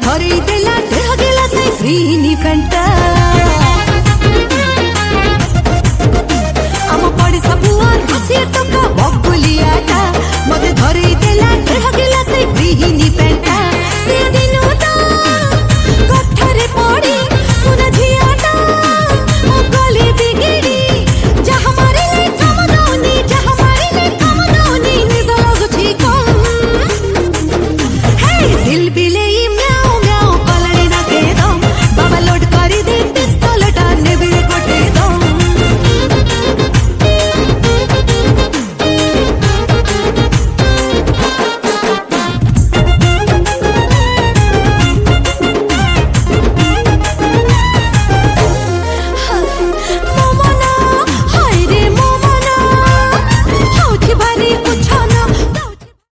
धरी देला देह गेला से ग्रीनी फेंटा आम पड़ी सब हसी तो